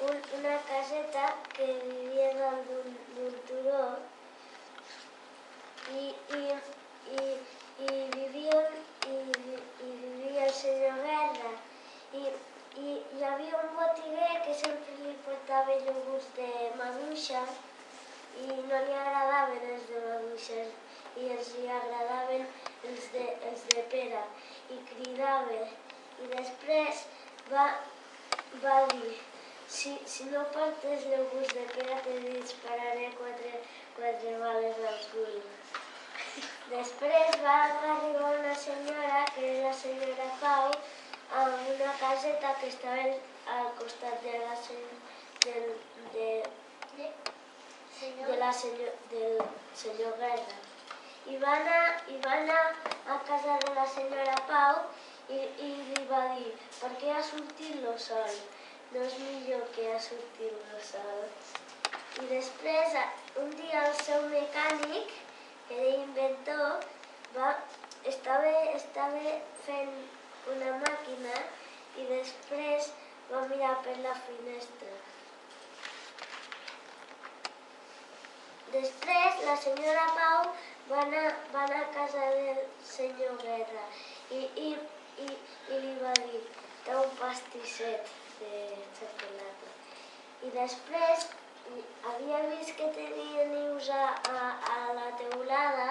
una caseta que vivia dalt d'un turó i vivia el senyor Guerra. I hi havia un botiguer que sempre li portava iogurts de maduixa i no li agradaven els de maduixa i els li agradaven els de pera i cridava. I després va dir: si no portes iogurts de pera te dispararé quatre bales al cul. Després va arribar una senyora, que és la senyora Pau, amb una caseta que estava al costat del senyor Guerra. I va anar a casa de la senyora Pau i li va dir: per què ha sortit el sol? No és millor que ha sortit el sol. I després, un dia el seu mecànic, que era inventor, estava fent una màquina i després va mirar per la finestra. Després la senyora Pau va anar a casa del senyor Guerra i li va dir: té un pastisset de xocolata. I després havia vist que tenia nius a la teulada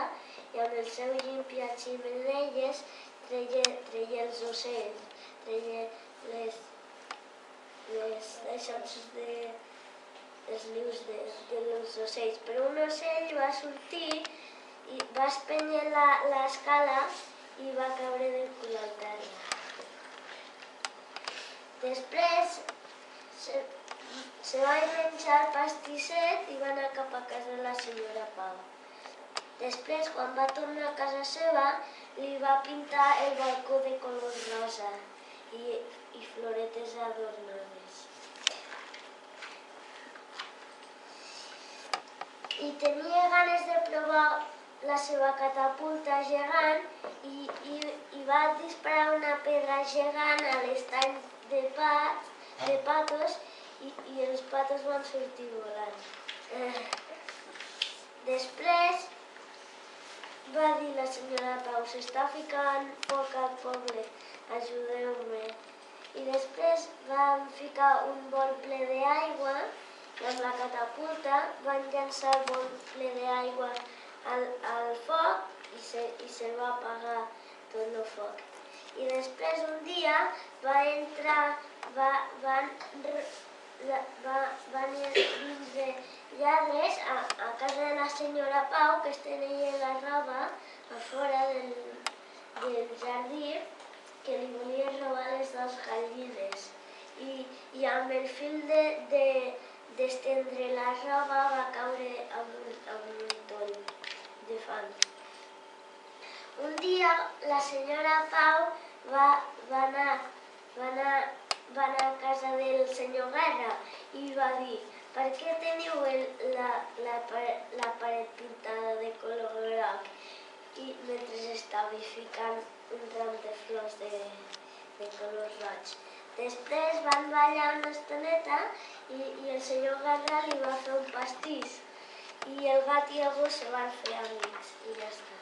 i amb el seu limpiaximeneies treia els ocells, treia els nius dels ocells. Però un ocell va sortir i va espènyer l'escala i va caure de cul al terra. Després se va menjar el pastisset i va anar cap a casa de la senyora Pau. Després, quan va tornar a casa seva, li va pintar el balcó de color rosa i floretes adornades. I tenia ganes de provar la seva catapulta gegant i va disparar una pedra gegant a l'estany de patos i els patos van sortir volant. Després va dir la senyora Pau: s'està ficant foc al poble, ajudeu-me. I després van ficar un bol ple d'aigua i amb la catapulta van llançar el bol ple d'aigua al foc i se va apagar tot el foc. I després un dia van vindre lladres a casa de la senyora Pau, que esteneien la roba a fora del jardí, que li volien robar les dues gallines. I amb el fil d'estendre la roba va caure amb un toll de fang. Un dia la senyora Pau va anar a casa del senyor Guerra i va dir: per què teniu la paret pintada de color groc? I mentre estava ficant un ram de flors de color roig. Després van ballar una estoneta i el senyor Guerra li va fer un pastís i el gat i el gos se van fer amics i ja està.